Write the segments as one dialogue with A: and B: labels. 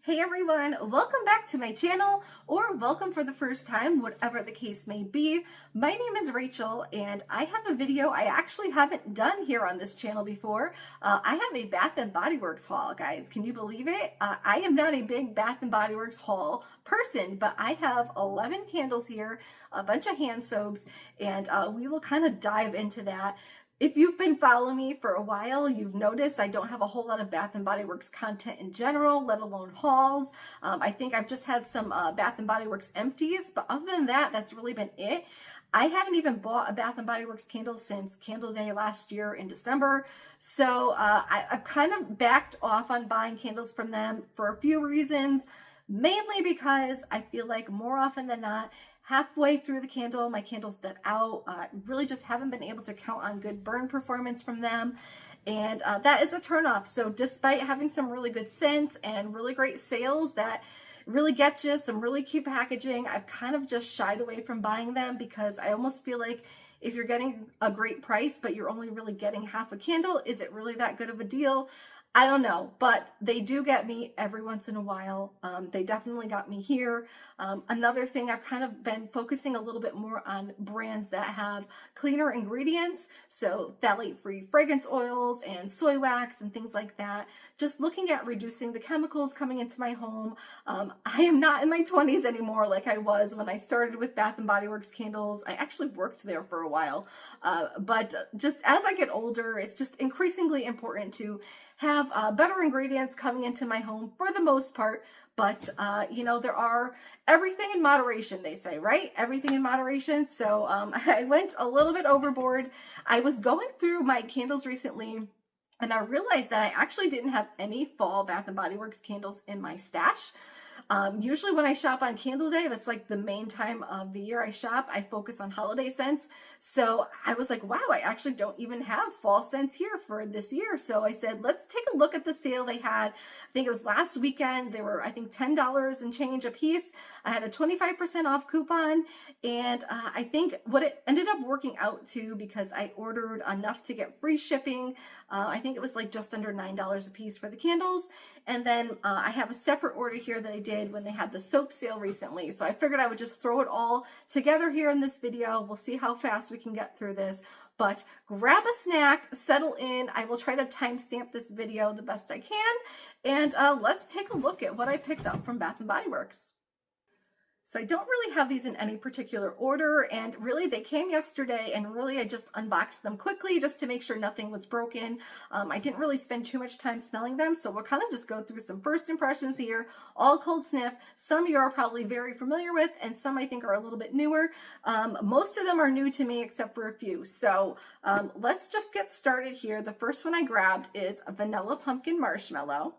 A: Hey everyone, welcome back to my channel, or welcome for the first time, whatever the case may be. My name is Rachel and I have a video I actually haven't done here on this channel before. I have a Bath & Body Works haul, guys. Can you believe it? I am not a big Bath & Body Works haul person, but I have 11 candles here, a bunch of hand soaps, and we will kind of dive into that. If you've been following me for a while, you've noticed I don't have a whole lot of Bath & Body Works content in general, let alone hauls. I think I've just had some Bath & Body Works empties, but other than that, that's really been it. I haven't even bought a Bath & Body Works candle since Candle Day last year in December. So I've kind of backed off on buying candles from them for a few reasons, mainly because I feel like more often than not, halfway through the candle, my candle's dead out. Really just haven't been able to count on good burn performance from them. And that is a turnoff. So despite having some really good scents and really great sales that really get you some really cute packaging, I've kind of just shied away from buying them because I almost feel like if you're getting a great price, but you're only really getting half a candle, is it really that good of a deal? I don't know, but they do get me every once in a while. They definitely got me here. Another thing, I've kind of been focusing a little bit more on brands that have cleaner ingredients. So phthalate-free fragrance oils and soy wax and things like that. Just looking at reducing the chemicals coming into my home. I am not in my 20s anymore like I was when I started with Bath & Body Works candles. I actually worked there for a while. But just as I get older, it's just increasingly important to have better ingredients coming into my home for the most part, but you know, there are everything in moderation, they say, right? Everything in moderation. So I went a little bit overboard. I was going through my candles recently and I realized that I actually didn't have any fall Bath & Body Works candles in my stash. Usually when I shop on Candle Day, that's like the main time of the year I shop, I focus on holiday scents. So I was like, wow, I actually don't even have fall scents here for this year. So I said, let's take a look at the sale they had. I think it was last weekend. They were, I think, $10 and change a piece. I had a 25% off coupon. And I think what it ended up working out to, because I ordered enough to get free shipping, I think it was like just under $9 a piece for the candles. And then I have a separate order here that I did when they had the soap sale recently. So I figured I would just throw it all together here in this video. We'll see how fast we can get through this, but grab a snack, settle in. I will try to timestamp this video the best I can. And let's take a look at what I picked up from Bath & Body Works. So I don't really have these in any particular order, and really they came yesterday, and really I just unboxed them quickly just to make sure nothing was broken. I didn't really spend too much time smelling them, so we'll kind of just go through some first impressions here, all cold sniff. Some you are probably very familiar with, and some I think are a little bit newer. Most of them are new to me except for a few. So let's just get started here. The first one I grabbed is a Vanilla Pumpkin Marshmallow.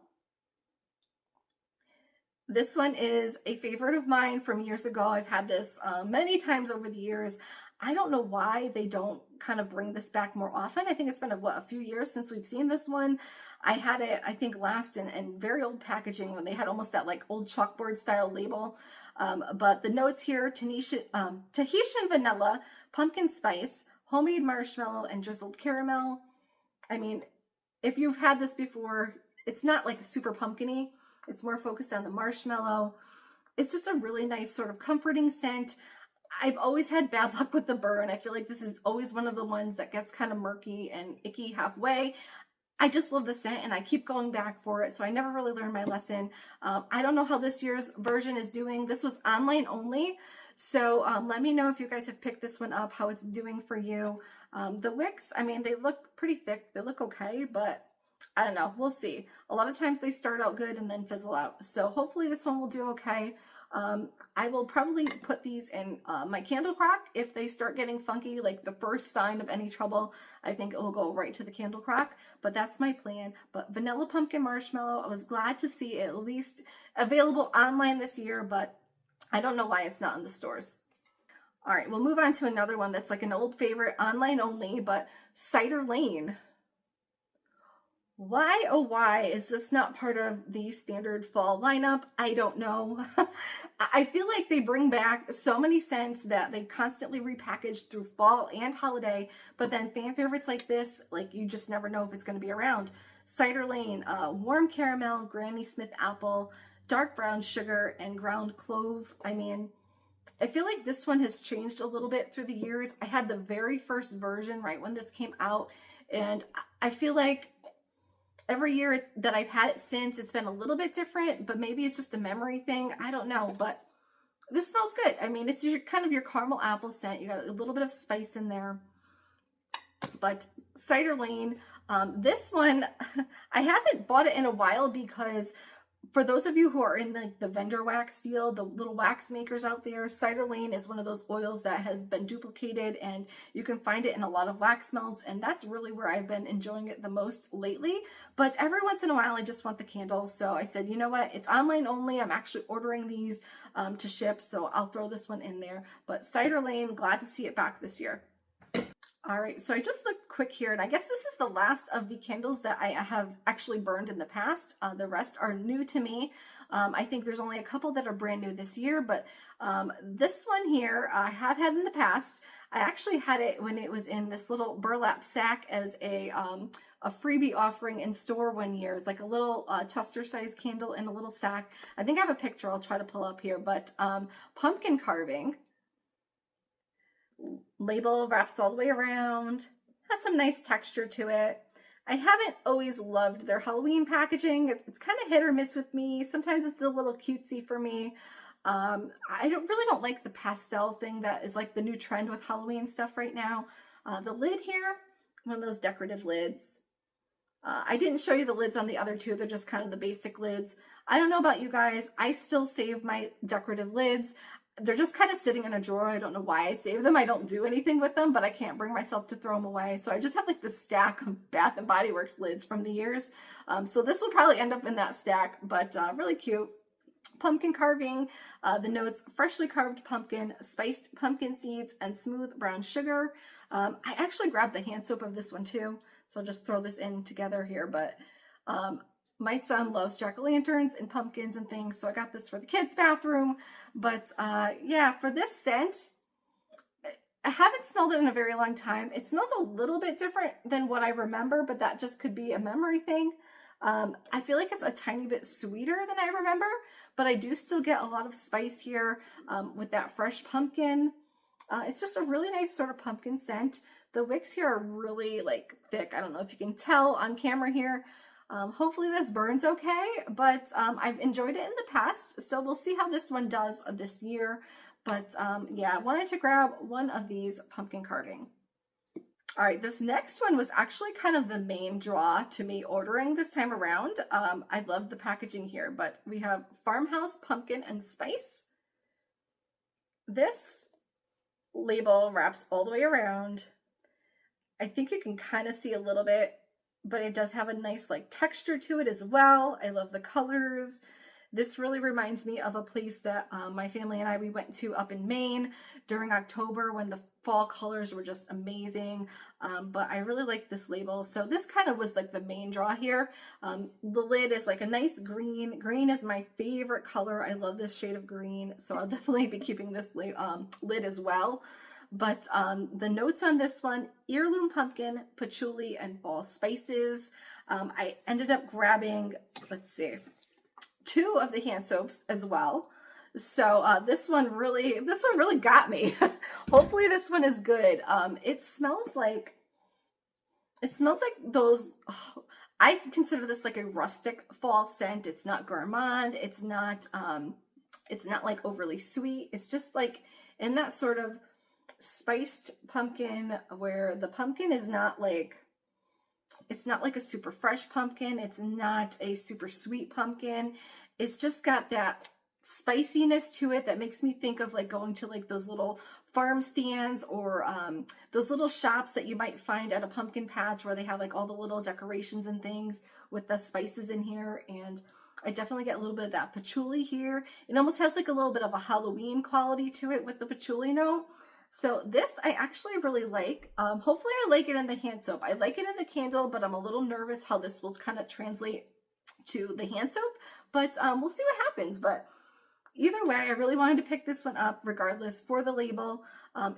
A: This one is a favorite of mine from years ago. I've had this many times over the years. I don't know why they don't kind of bring this back more often. I think it's been a few years since we've seen this one. I had it, I think, last in very old packaging when they had almost that like old chalkboard style label. But the notes here, Tahitian vanilla, pumpkin spice, homemade marshmallow, and drizzled caramel. I mean, if you've had this before, it's not like super pumpkin-y. It's more focused on the marshmallow. It's just a really nice sort of comforting scent. I've always had bad luck with the burn. I feel like this is always one of the ones that gets kind of murky and icky halfway. I just love the scent and I keep going back for it. So I never really learned my lesson. I don't know how this year's version is doing. This was online only. So let me know if you guys have picked this one up, how it's doing for you. The wicks, I mean, they look pretty thick. They look okay, but I don't know. We'll see. A lot of times they start out good and then fizzle out. So hopefully this one will do okay. I will probably put these in my candle crock. If they start getting funky, like the first sign of any trouble, I think it will go right to the candle crock. But that's my plan. But Vanilla Pumpkin Marshmallow, I was glad to see it at least available online this year, but I don't know why it's not in the stores. All right, we'll move on to another one that's like an old favorite, online only, but Cider Lane. Why, oh why, is this not part of the standard fall lineup? I don't know. I feel like they bring back so many scents that they constantly repackage through fall and holiday, but then fan favorites like this, like you just never know if it's going to be around. Cider Lane, warm caramel, Granny Smith apple, dark brown sugar, and ground clove. I mean, I feel like this one has changed a little bit through the years. I had the very first version right when this came out, and I feel like every year that I've had it since, it's been a little bit different, but maybe it's just a memory thing. I don't know, but this smells good. I mean, it's your kind of your caramel apple scent. You got a little bit of spice in there. But Cider Lane, this one, I haven't bought it in a while because for those of you who are in the vendor wax field, the little wax makers out there, Cider Lane is one of those oils that has been duplicated, and you can find it in a lot of wax melts, and that's really where I've been enjoying it the most lately. But every once in a while, I just want the candles, so I said, you know what, it's online only. I'm actually ordering these to ship, so I'll throw this one in there. But Cider Lane, glad to see it back this year. All right, so I just looked quick here, and I guess this is the last of the candles that I have actually burned in the past. The rest are new to me. I think there's only a couple that are brand new this year, but this one here I have had in the past. I actually had it when it was in this little burlap sack as a freebie offering in store one year. It's like a little tester size candle in a little sack. I think I have a picture I'll try to pull up here, but pumpkin carving. Label wraps all the way around, has some nice texture to it. I haven't always loved their Halloween packaging. It's kind of hit or miss with me. Sometimes it's a little cutesy for me. I really don't like the pastel thing that is like the new trend with Halloween stuff right now. The lid here, one of those decorative lids. I didn't show you the lids on the other two. They're just kind of the basic lids. I don't know about you guys. I still save my decorative lids. They're just kind of sitting in a drawer. I don't know why I save them. I don't do anything with them, but I can't bring myself to throw them away. So I just have like this stack of Bath & Body Works lids from the years. So this will probably end up in that stack, but really cute. Pumpkin carving, the notes, freshly carved pumpkin, spiced pumpkin seeds, and smooth brown sugar. I actually grabbed the hand soap of this one too, so I'll just throw this in together here, but my son loves jack-o'-lanterns and pumpkins and things, so I got this for the kids' bathroom. But yeah, for this scent, I haven't smelled it in a very long time. It smells a little bit different than what I remember, but that just could be a memory thing. I feel like it's a tiny bit sweeter than I remember, but I do still get a lot of spice here with that fresh pumpkin. It's just a really nice sort of pumpkin scent. The wicks here are really like thick. I don't know if you can tell on camera here. Hopefully this burns okay, but I've enjoyed it in the past, so we'll see how this one does this year. But yeah, I wanted to grab one of these pumpkin carving. All right, this next one was actually kind of the main draw to me ordering this time around. I love the packaging here, but we have Farmhouse Pumpkin and Spice. This label wraps all the way around. I think you can kind of see a little bit, but it does have a nice like texture to it as well. I love the colors. This really reminds me of a place that my family and we went to up in Maine during October when the fall colors were just amazing. But I really like this label. So this kind of was like the main draw here. The lid is like a nice green. Green is my favorite color. I love this shade of green. So I'll definitely be keeping this lid as well. But the notes on this one, heirloom pumpkin, patchouli, and fall spices. I ended up grabbing, let's see, 2 of the hand soaps as well. So this one really got me. Hopefully this one is good. It smells like those, I consider this like a rustic fall scent. It's not gourmand. It's not like overly sweet. It's just like in that sort of spiced pumpkin where the pumpkin is not like, it's not like a super fresh pumpkin. It's not a super sweet pumpkin. It's just got that spiciness to it that makes me think of like going to like those little farm stands or those little shops that you might find at a pumpkin patch where they have like all the little decorations and things with the spices in here. And I definitely get a little bit of that patchouli here. It almost has like a little bit of a Halloween quality to it with the patchouli note. So this I actually really like. Hopefully I like it in the hand soap. I like it in the candle, but I'm a little nervous how this will kind of translate to the hand soap, but we'll see what happens. But either way, I really wanted to pick this one up regardless for the label.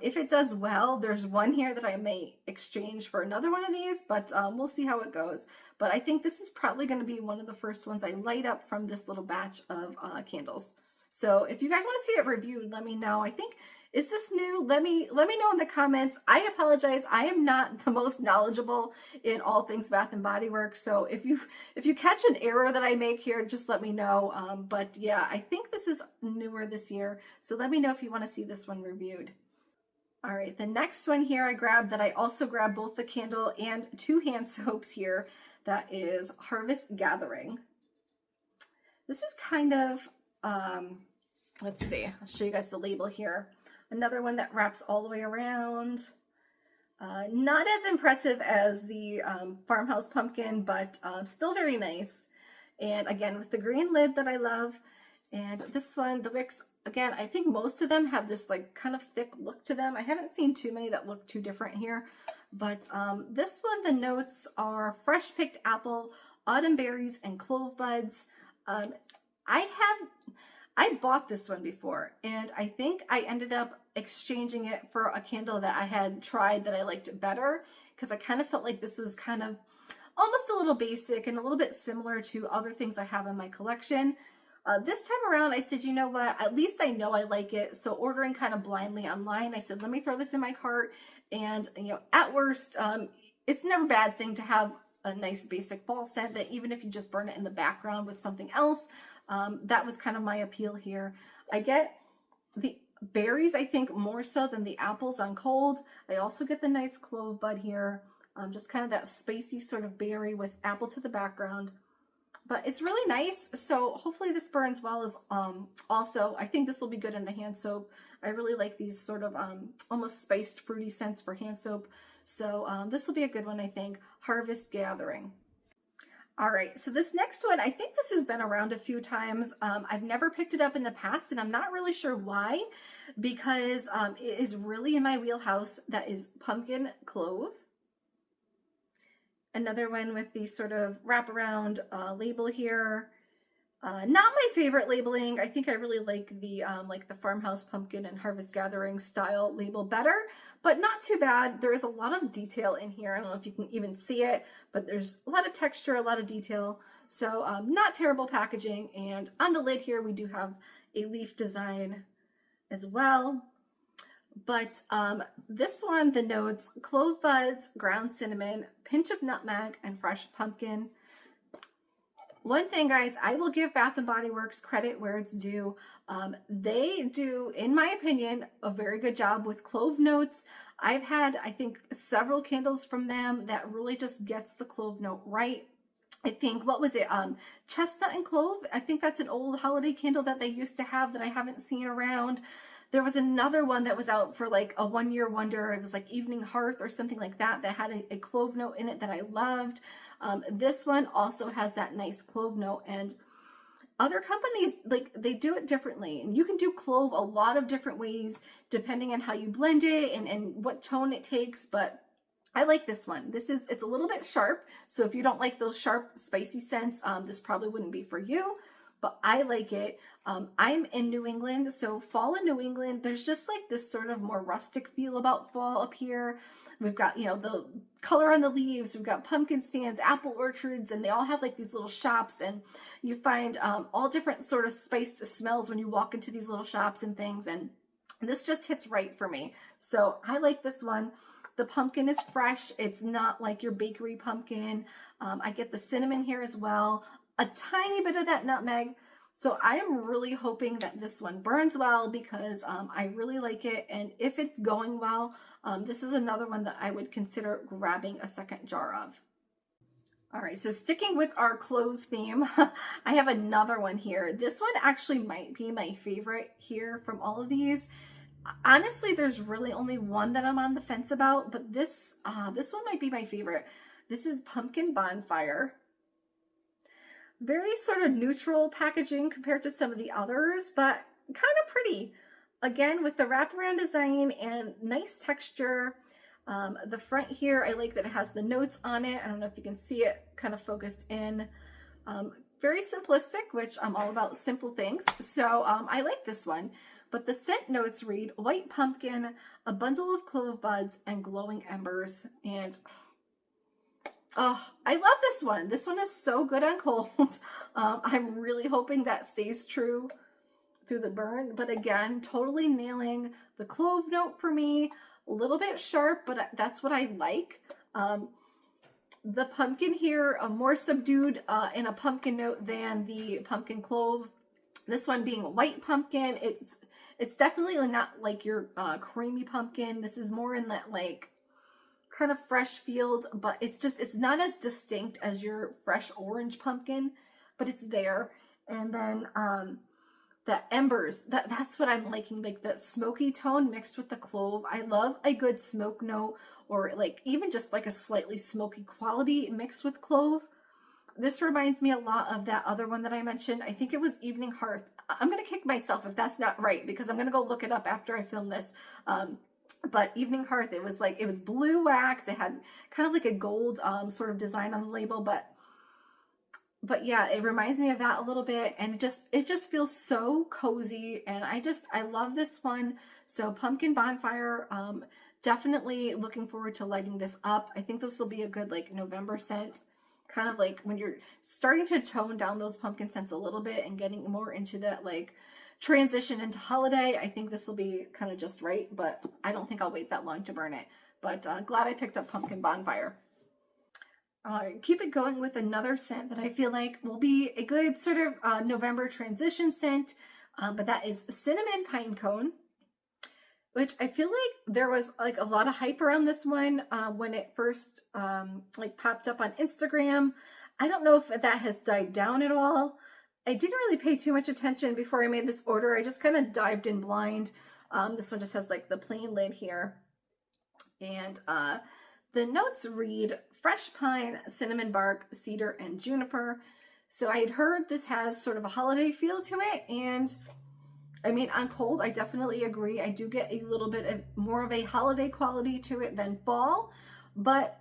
A: If it does well, there's one here that I may exchange for another one of these, but we'll see how it goes. But I think this is probably going to be one of the first ones I light up from this little batch of candles. So if you guys want to see it reviewed, let me know. I think, is this new? Let me know in the comments. I apologize. I am not the most knowledgeable in all things Bath and Body Works. So if you catch an error that I make here, just let me know. But yeah, I think this is newer this year. So let me know if you want to see this one reviewed. All right, the next one here I grabbed that I also grabbed both the candle and 2 hand soaps here. That is Harvest Gathering. This is kind of, let's see, I'll show you guys the label here. Another one that wraps all the way around. Not as impressive as the Farmhouse pumpkin, but still very nice. And again, with the green lid that I love. And this one, the wicks, again, I think most of them have this like kind of thick look to them. I haven't seen too many that look too different here. But this one, the notes are fresh picked apple, autumn berries, and clove buds. I bought this one before, and I think I ended up exchanging it for a candle that I had tried that I liked better, because I kind of felt like this was kind of almost a little basic and a little bit similar to other things I have in my collection. This time around, I said, you know what, at least I know I like it. So ordering kind of blindly online, I said, let me throw this in my cart. And, you know, at worst, it's never a bad thing to have a nice basic fall scent that even if you just burn it in the background with something else, that was kind of my appeal here. I get the berries, I think, more so than the apples on cold. I also get the nice clove bud here, just kind of that spacey sort of berry with apple to the background. But it's really nice, so hopefully this burns well. As also, I think this will be good in the hand soap. I really like these sort of almost spiced fruity scents for hand soap. So this will be a good one, I think. Harvest Gathering. All right, so this next one, I think this has been around a few times. I've never picked it up in the past, and I'm not really sure why, because it is really in my wheelhouse. That is Pumpkin Clove. Another one with the sort of wraparound label here. Not my favorite labeling. I think I really like the Farmhouse Pumpkin and Harvest Gathering style label better, but not too bad. There is a lot of detail in here. I don't know if you can even see it, but there's a lot of texture, a lot of detail. So not terrible packaging. And on the lid here, we do have a leaf design as well. But this one, the notes, clove buds, ground cinnamon, pinch of nutmeg, and fresh pumpkin. One thing, guys, I will give Bath & Body Works credit where it's due. They do, in my opinion, a very good job with clove notes. I've had, I think, several candles from them that really just gets the clove note right. I think, what was it? Chestnut and clove. I think that's an old holiday candle that they used to have that I haven't seen around. There was another one that was out for like a one-year wonder. It was like Evening Hearth or something like that that had a clove note in it that I loved. This one also has that nice clove note, and other companies, like, they do it differently, and you can do clove a lot of different ways depending on how you blend it and what tone it takes. But I like this one. It's a little bit sharp, so if you don't like those sharp, spicy scents, this probably wouldn't be for you. But I like it. I'm in New England, so fall in New England, there's just like this sort of more rustic feel about fall up here. We've got, you know, the color on the leaves, we've got pumpkin stands, apple orchards, and they all have like these little shops, and you find all different sort of spiced smells when you walk into these little shops and things, and this just hits right for me. So I like this one. The pumpkin is fresh. It's not like your bakery pumpkin. I get the cinnamon here as well. A tiny bit of that nutmeg. So I am really hoping that this one burns well, because I really like it. And if it's going well, this is another one that I would consider grabbing a second jar of. All right, so sticking with our clove theme, I have another one here. This one actually might be my favorite here from all of these. Honestly, there's really only one that I'm on the fence about, but this one might be my favorite. This is Pumpkin Bonfire. Very sort of neutral packaging compared to some of the others, but kind of pretty. Again, with the wraparound design and nice texture. The front here, I like that it has the notes on it. I don't know if you can see it kind of focused in. Very simplistic, which I'm all about simple things. So I like this one. But the scent notes read white pumpkin, a bundle of clove buds, and glowing embers. And oh, I love this one. This one is so good on cold. I'm really hoping that stays true through the burn. But again, totally nailing the clove note for me. A little bit sharp, but that's what I like. The pumpkin here, more subdued in a pumpkin note than the pumpkin clove. This one being white pumpkin, it's definitely not like your creamy pumpkin. This is more in that like kind of fresh field, but it's not as distinct as your fresh orange pumpkin, but it's there. And then the embers, that's what I'm liking, like that smoky tone mixed with the clove. I love a good smoke note, or like even just like a slightly smoky quality mixed with clove. This reminds me a lot of that other one that I mentioned. I think it was Evening Hearth. I'm going to kick myself if that's not right, because I'm going to go look it up after I film this. But Evening Hearth, it was blue wax. It had kind of like a gold sort of design on the label, but yeah, it reminds me of that a little bit, and it just feels so cozy, and I love this one. So Pumpkin Bonfire, definitely looking forward to lighting this up. I think this will be a good like November scent, kind of like when you're starting to tone down those pumpkin scents a little bit and getting more into that like transition into holiday. I think this will be kind of just right, but I don't think I'll wait that long to burn it. But glad I picked up Pumpkin Bonfire. Keep it going with another scent that I feel like will be a good sort of November transition scent, but that is Cinnamon Pinecone, which I feel like there was like a lot of hype around this one when it first like popped up on Instagram. I don't know if that has died down at all. I didn't really pay too much attention before I made this order. I just kind of dived in blind. This one just has like the plain lid here, and the notes read fresh pine, cinnamon bark, cedar, and juniper. So I had heard this has sort of a holiday feel to it, and I mean, on cold, I definitely agree. I do get a little bit of more of a holiday quality to it than fall, but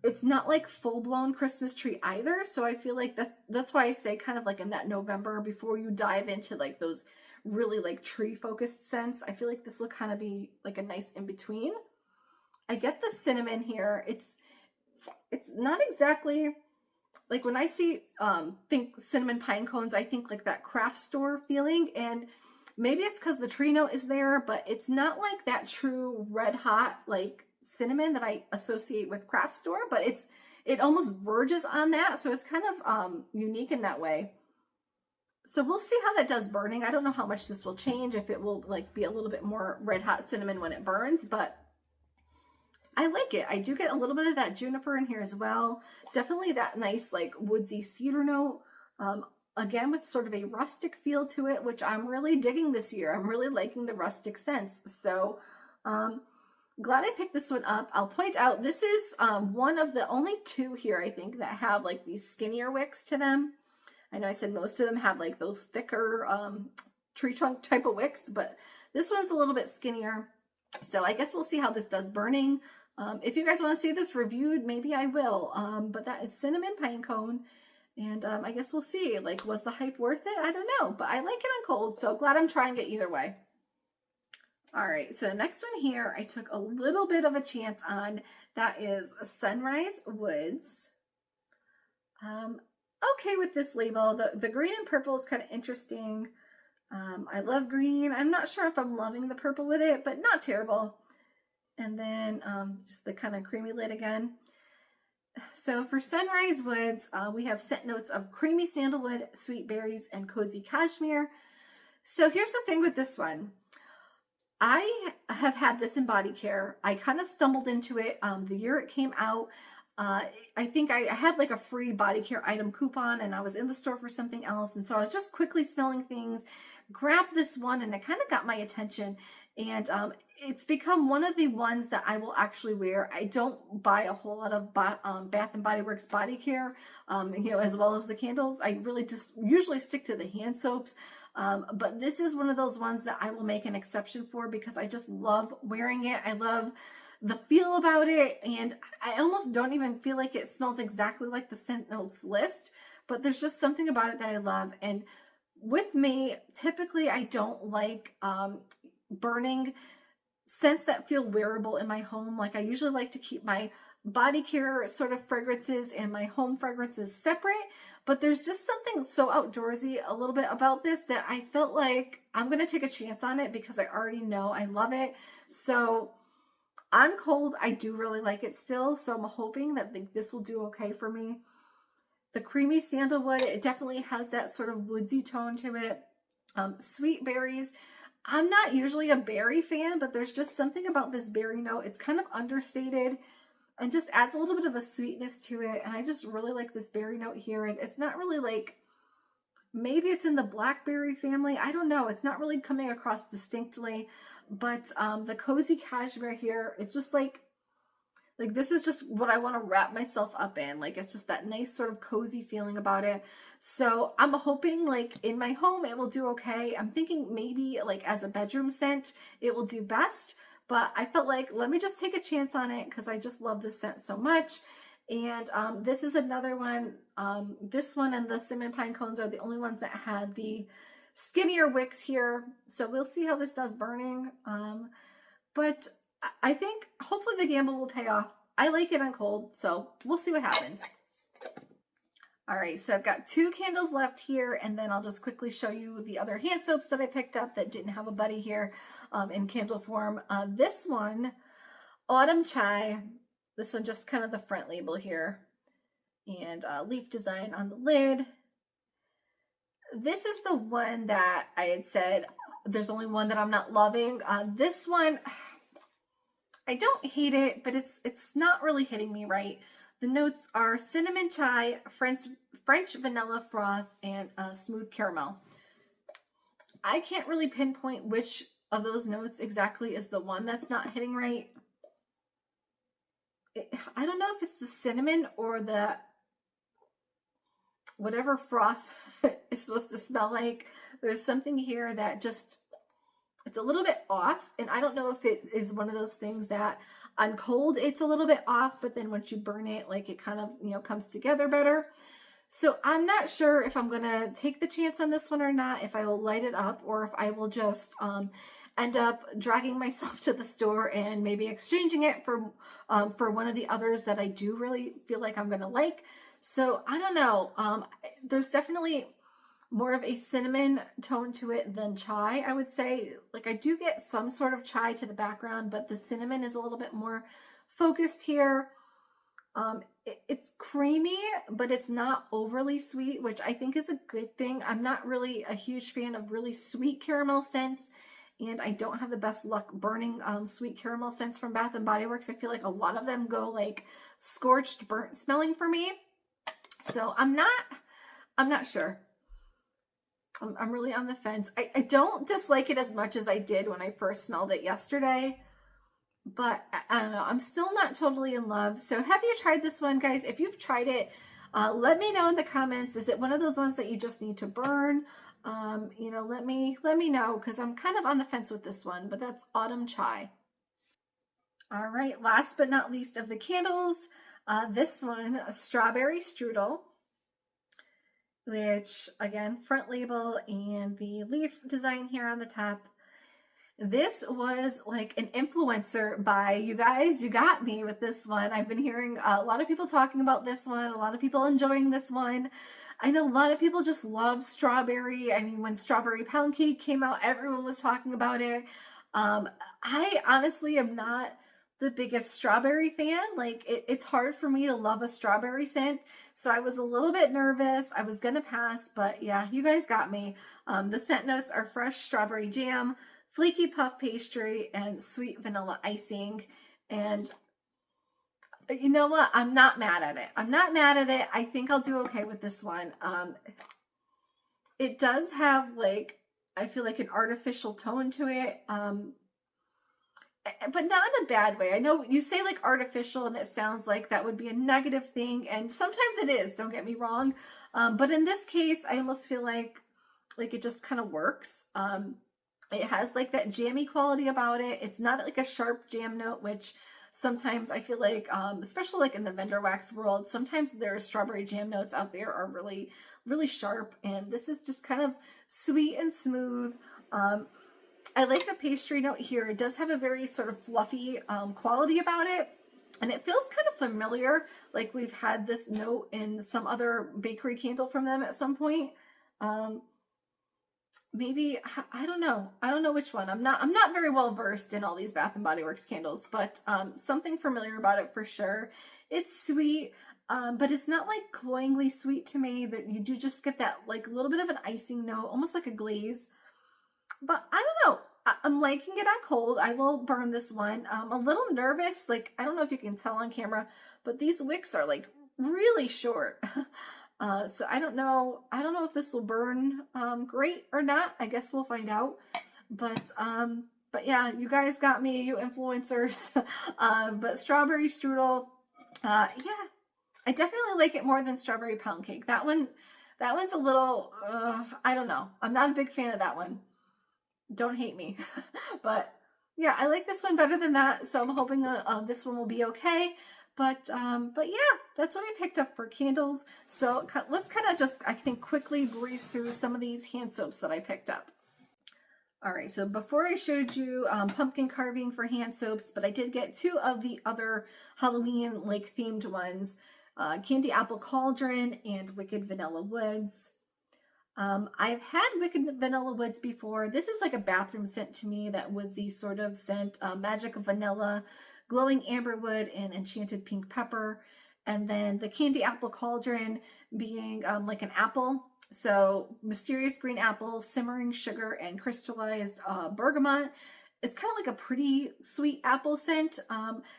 A: it's not like full-blown Christmas tree either. So I feel like that's why I say kind of like in that November, before you dive into like those really like tree-focused scents, I feel like this will kind of be like a nice in-between. I get the cinnamon here. It's not exactly like when I see think cinnamon pine cones, I think like that craft store feeling, and maybe it's because the tree note is there, but it's not like that true red hot like cinnamon that I associate with craft store, but it almost verges on that, so it's kind of unique in that way. So we'll see how that does burning. I don't know how much this will change, if it will like be a little bit more red hot cinnamon when it burns, but I like it. I do get a little bit of that juniper in here as well. Definitely that nice like woodsy cedar note. Again, with sort of a rustic feel to it, which I'm really digging this year. I'm really liking the rustic scents. So glad I picked this one up. I'll point out this is one of the only two here, I think, that have like these skinnier wicks to them. I know I said most of them have like those thicker tree trunk type of wicks, but this one's a little bit skinnier. So I guess we'll see how this does burning. If you guys want to see this reviewed, maybe I will. But that is Cinnamon Pinecone. And I guess we'll see. Like, was the hype worth it? I don't know. But I like it on cold, so glad I'm trying it either way. All right, so the next one here, I took a little bit of a chance on. That is Sunrise Woods. Okay with this label. The green and purple is kind of interesting. I love green. I'm not sure if I'm loving the purple with it, but not terrible. And then just the kind of creamy lid again. So for Sunrise Woods, we have scent notes of creamy sandalwood, sweet berries, and cozy cashmere. So here's the thing with this one. I have had this in body care. I kind of stumbled into it the year it came out. I think I had like a free body care item coupon and I was in the store for something else. And so I was just quickly smelling things, grabbed this one and it kind of got my attention. And it's become one of the ones that I will actually wear. I don't buy a whole lot of Bath and Body Works body care, you know, as well as the candles. I really just usually stick to the hand soaps. But this is one of those ones that I will make an exception for because I just love wearing it. I love the feel about it, and I almost don't even feel like it smells exactly like the scent notes list, but there's just something about it that I love. And with me, typically I don't like burning scents that feel wearable in my home. Like I usually like to keep my body care sort of fragrances and my home fragrances separate, but there's just something so outdoorsy a little bit about this that I felt like I'm going to take a chance on it because I already know I love it. So on cold, I do really like it still, so I'm hoping that this will do okay for me. The creamy sandalwood, it definitely has that sort of woodsy tone to it. Sweet berries. I'm not usually a berry fan, but there's just something about this berry note. It's kind of understated and just adds a little bit of a sweetness to it, and I just really like this berry note here. And it's not really like, maybe it's in the blackberry family. I don't know. It's not really coming across distinctly, but the cozy cashmere here, it's just like this is just what I want to wrap myself up in. Like it's just that nice sort of cozy feeling about it. So I'm hoping like in my home it will do okay. I'm thinking maybe like as a bedroom scent it will do best, but I felt like let me just take a chance on it because I just love this scent so much. And this is another one. This one and the cinnamon pine cones are the only ones that had the skinnier wicks here. So we'll see how this does burning. But I think hopefully the gamble will pay off. I like it on cold, so we'll see what happens. All right, so I've got 2 candles left here, and then I'll just quickly show you the other hand soaps that I picked up that didn't have a buddy here in candle form. This one, Autumn Chai. This one just kind of the front label here, and leaf design on the lid. This is the one that I had said there's only one that I'm not loving. This one, I don't hate it, but it's not really hitting me right. The notes are cinnamon chai, French vanilla froth, and smooth caramel. I can't really pinpoint which of those notes exactly is the one that's not hitting right. I don't know if it's the cinnamon or the whatever froth is supposed to smell like. There's something here that just, it's a little bit off, and I don't know if it is one of those things that on cold it's a little bit off, but then once you burn it, like it kind of, you know, comes together better. So I'm not sure if I'm gonna take the chance on this one or not, if I will light it up or if I will just end up dragging myself to the store and maybe exchanging it for one of the others that I do really feel like I'm gonna like. So I don't know. There's definitely more of a cinnamon tone to it than chai, I would say. Like I do get some sort of chai to the background, but the cinnamon is a little bit more focused here. It's creamy, but it's not overly sweet, which I think is a good thing. I'm not really a huge fan of really sweet caramel scents, and I don't have the best luck burning sweet caramel scents from Bath and Body Works. I feel like a lot of them go like scorched, burnt smelling for me. So I'm not sure. I'm really on the fence. I don't dislike it as much as I did when I first smelled it yesterday, but I don't know. I'm still not totally in love. So have you tried this one, guys? If you've tried it, let me know in the comments. Is it one of those ones that you just need to burn? You know, let me know, because I'm kind of on the fence with this one, but that's Autumn Chai. All right, last but not least of the candles, this one, a Strawberry Strudel, which again, front label and the leaf design here on the top. This was like an influencer buy, you guys. You got me with this one. I've been hearing a lot of people talking about this one, a lot of people enjoying this one. I know a lot of people just love strawberry. I mean, when Strawberry Pound Cake came out, everyone was talking about it. I honestly am not the biggest strawberry fan. Like it's hard for me to love a strawberry scent. So I was a little bit nervous. I was going to pass, but yeah, you guys got me. The scent notes are fresh strawberry jam, flaky puff pastry, and sweet vanilla icing. And You know what? I'm not mad at it. I'm not mad at it. I think I'll do okay with this one. It does have like, I feel like an artificial tone to it. But not in a bad way. I know you say like artificial and it sounds like that would be a negative thing. And sometimes it is, don't get me wrong. But in this case, I almost feel like it just kind of works. It has like that jammy quality about it. It's not like a sharp jam note, which sometimes I feel like, especially like in the vendor wax world, sometimes their strawberry jam notes out there are really, really sharp. And this is just kind of sweet and smooth. I like the pastry note here. It does have a very sort of fluffy quality about it. And it feels kind of familiar, like we've had this note in some other bakery candle from them at some point. Maybe, I don't know. I don't know which one. I'm not very well versed in all these Bath and Body Works candles, but something familiar about it for sure. It's sweet, but it's not like cloyingly sweet to me. That you do just get that like a little bit of an icing note, almost like a glaze. But I don't know. I'm liking it on cold. I will burn this one. I'm a little nervous. Like, I don't know if you can tell on camera, but these wicks are like really short. So I don't know. I don't know if this will burn great or not. I guess we'll find out. But yeah, you guys got me, you influencers. But strawberry strudel, yeah, I definitely like it more than strawberry pound cake. That one's a little, I don't know. I'm not a big fan of that one. Don't hate me. But yeah, I like this one better than that. So I'm hoping this one will be okay. But yeah, that's what I picked up for candles. So let's kind of just, I think, quickly breeze through some of these hand soaps that I picked up. All right, so before I showed you pumpkin carving for hand soaps, but I did get two of the other Halloween like themed ones, Candy Apple Cauldron and Wicked Vanilla Woods. I've had Wicked Vanilla Woods before. This is like a bathroom scent to me, that woodsy sort of scent, magic vanilla, glowing amberwood, and enchanted pink pepper. And then the Candy Apple Cauldron being like an apple. So mysterious green apple, simmering sugar, and crystallized bergamot. It's kind of like a pretty sweet apple scent.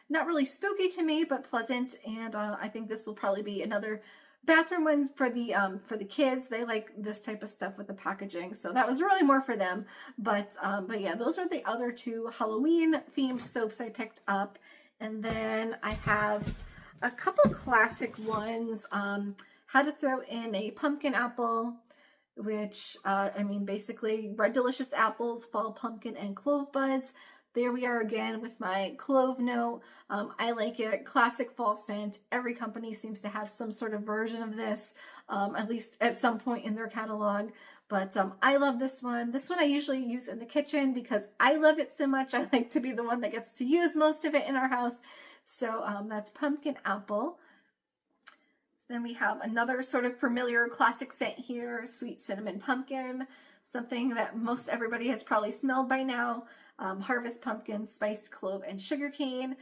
A: Not really spooky to me, but pleasant. And I think this will probably be another bathroom one for the kids. They like this type of stuff with the packaging, so that was really more for them. But yeah, those are the other two Halloween themed soaps I picked up. And then I have a couple classic ones. Had to throw in a pumpkin apple, which I mean, basically Red Delicious apples, fall pumpkin, and clove buds. There we are again with my clove note. I like it. Classic fall scent. Every company seems to have some sort of version of this, at least at some point in their catalog. But I love this one. This one I usually use in the kitchen because I love it so much. I like to be the one that gets to use most of it in our house. So that's pumpkin apple. Then we have another sort of familiar classic scent here, sweet cinnamon pumpkin, something that most everybody has probably smelled by now. Harvest pumpkin, spiced clove, and sugarcane.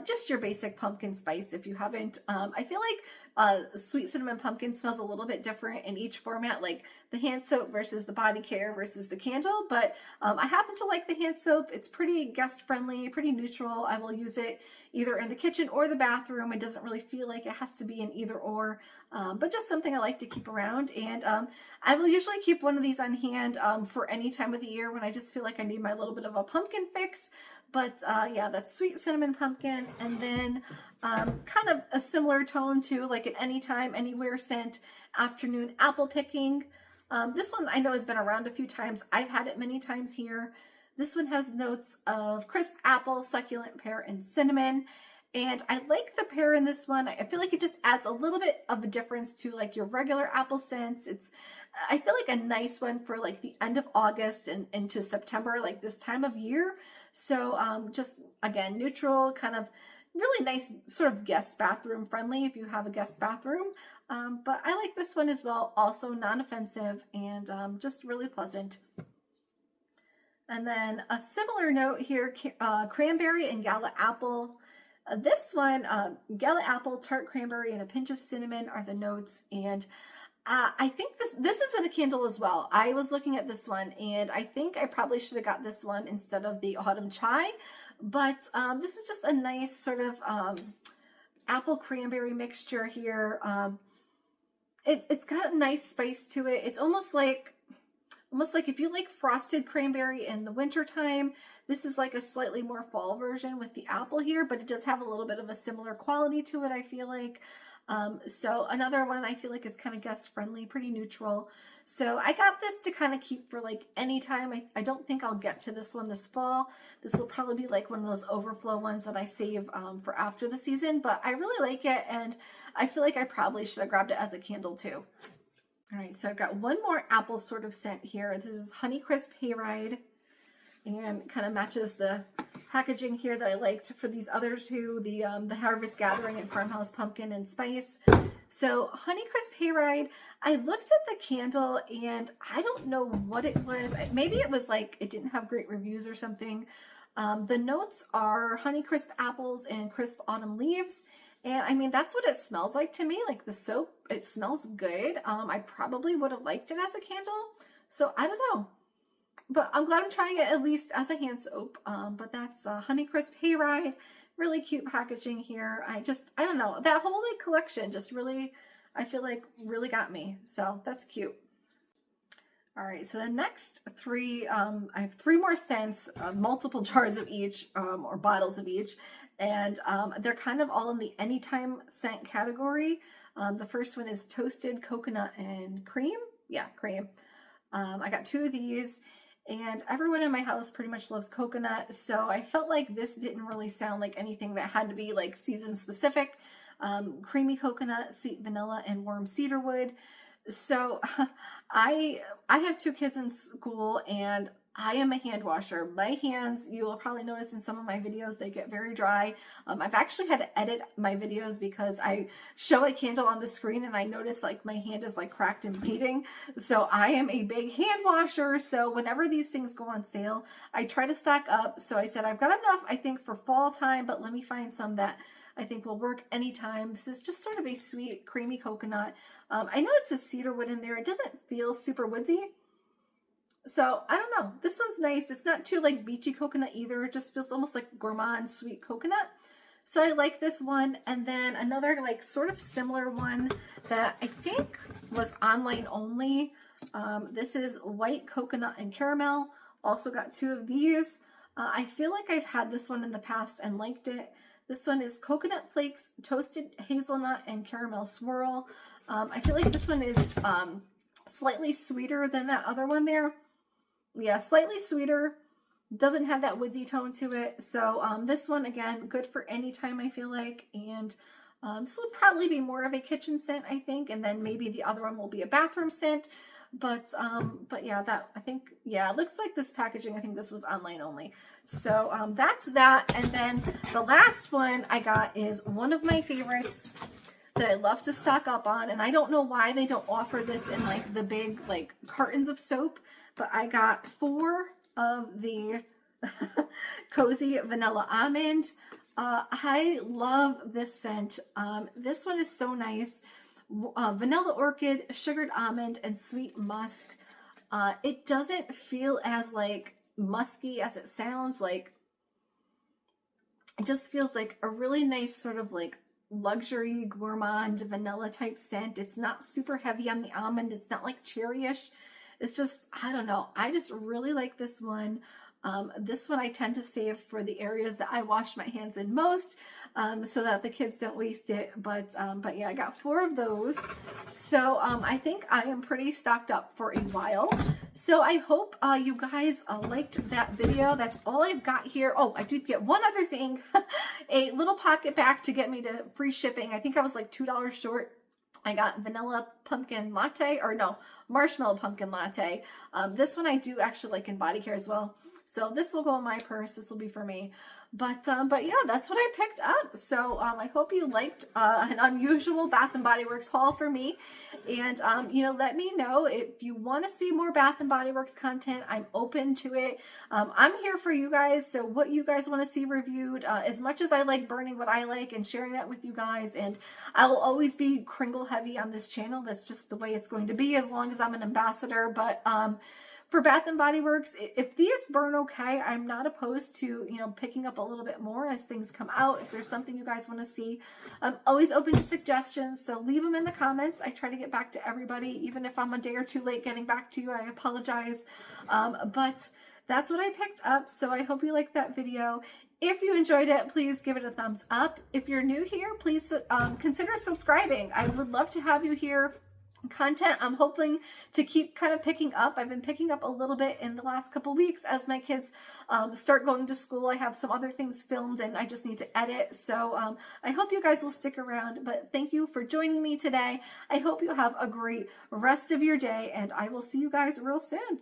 A: Just your basic pumpkin spice if you haven't. I feel like sweet cinnamon pumpkin smells a little bit different in each format, like the hand soap versus the body care versus the candle. But I happen to like the hand soap. It's pretty guest friendly, pretty neutral. I will use it either in the kitchen or the bathroom. It doesn't really feel like it has to be an either or, but just something I like to keep around. And I will usually keep one of these on hand for any time of the year when I just feel like I need my little bit of a pumpkin fix. But yeah, that's sweet cinnamon pumpkin. And then kind of a similar tone to like an anytime, anywhere scent, afternoon apple picking. This one I know has been around a few times. I've had it many times here. This one has notes of crisp apple, succulent pear, and cinnamon. And I like the pear in this one. I feel like it just adds a little bit of a difference to like your regular apple scents. It's, I feel like a nice one for like the end of August and into September, like this time of year. So just again, neutral, kind of really nice, sort of guest bathroom friendly if you have a guest bathroom. But I like this one as well. Also non-offensive and just really pleasant. And then a similar note here, cranberry and gala apple. This one, gala apple, tart cranberry, and a pinch of cinnamon are the notes. And I think this is in a candle as well. I was looking at this one and I think I probably should have got this one instead of the autumn chai. But this is just a nice sort of, apple cranberry mixture here. It's got a nice spice to it. It's almost like if you like frosted cranberry in the winter time, this is like a slightly more fall version with the apple here, but it does have a little bit of a similar quality to it, I feel like. So another one I feel like is kind of guest friendly, pretty neutral. So I got this to kind of keep for like any time. I don't think I'll get to this one this fall. This will probably be like one of those overflow ones that I save for after the season, but I really like it, and I feel like I probably should have grabbed it as a candle too. All right, so I've got one more apple sort of scent here. This is Honeycrisp Hayride, and kind of matches the packaging here that I liked for these other two, the Harvest Gathering and Farmhouse Pumpkin and Spice. So Honeycrisp Hayride, I looked at the candle and I don't know what it was. Maybe it was like it didn't have great reviews or something. The notes are Honeycrisp apples and crisp autumn leaves. And I mean, that's what it smells like to me. Like the soap, it smells good. I probably would have liked it as a candle. So I don't know. But I'm glad I'm trying it at least as a hand soap. But that's Honeycrisp Hayride. Really cute packaging here. I don't know. That whole like collection just really, I feel like really got me. So that's cute. All right, so the next three, I have three more scents, multiple jars of each, or bottles of each, and they're kind of all in the anytime scent category. The first one is Toasted Coconut and Cream. Yeah, cream. I got two of these, and everyone in my house pretty much loves coconut, so I felt like this didn't really sound like anything that had to be like season specific. Creamy coconut, sweet vanilla, and warm cedarwood. So I have two kids in school, and I am a hand washer. My hands, you will probably notice in some of my videos, they get very dry. I've actually had to edit my videos because I show a candle on the screen and I notice like my hand is like cracked and bleeding. So I am a big hand washer. So whenever these things go on sale, I try to stock up. So I said, I've got enough, I think, for fall time, but let me find some that I think will work anytime. This is just sort of a sweet, creamy coconut. I know it's a cedar wood in there. It doesn't feel super woodsy. So I don't know. This one's nice. It's not too like beachy coconut either. It just feels almost like gourmand sweet coconut. So I like this one. And then another like sort of similar one that I think was online only. This is White Coconut and Caramel. Also got two of these. I feel like I've had this one in the past and liked it. This one is Coconut Flakes, Toasted Hazelnut, and Caramel Swirl. I feel like this one is slightly sweeter than that other one there. Yeah, slightly sweeter. Doesn't have that woodsy tone to it. So this one, again, good for any time, I feel like. And this will probably be more of a kitchen scent, I think. And then maybe the other one will be a bathroom scent. But yeah, that, I think, yeah, it looks like this packaging, I think this was online only. So that's that. And then the last one I got is one of my favorites that I love to stock up on. And I don't know why they don't offer this in like the big like cartons of soap, but I got 4 of the Cozy Vanilla Almond. I love this scent. This one is so nice. Vanilla Orchid, Sugared Almond, and Sweet Musk. It doesn't feel as like musky as it sounds. Like it just feels like a really nice sort of like luxury gourmand vanilla type scent. It's not super heavy on the almond. It's not like cherryish. It's just, I don't know. I just really like this one. This one I tend to save for the areas that I wash my hands in most, so that the kids don't waste it. But yeah, I got 4 of those. So I think I am pretty stocked up for a while. So I hope you guys liked that video. That's all I've got here. Oh, I did get one other thing, a little pocket back to get me to free shipping. I think I was like $2 short. I got vanilla pumpkin latte, or no, marshmallow pumpkin latte. This one I do actually like in body care as well. So this will go in my purse. This will be for me. But yeah, that's what I picked up. So I hope you liked an unusual Bath & Body Works haul for me. And, you know, let me know if you want to see more Bath & Body Works content. I'm open to it. I'm here for you guys. So what you guys want to see reviewed, as much as I like burning what I like and sharing that with you guys. And I will always be label heavy on this channel. That's just the way it's going to be as long as I'm an ambassador. But for Bath and Body Works, if these burn okay, I'm not opposed to, you know, picking up a little bit more as things come out. If there's something you guys want to see, I'm always open to suggestions. So leave them in the comments. I try to get back to everybody, even if I'm a day or two late getting back to you. I apologize. But that's what I picked up. So I hope you liked that video. If you enjoyed it, please give it a thumbs up. If you're new here, please consider subscribing. I would love to have you here. Content I'm hoping to keep kind of picking up. I've been picking up a little bit in the last couple weeks as my kids start going to school. I have some other things filmed and I just need to edit. So I hope you guys will stick around, but thank you for joining me today. I hope you have a great rest of your day and I will see you guys real soon.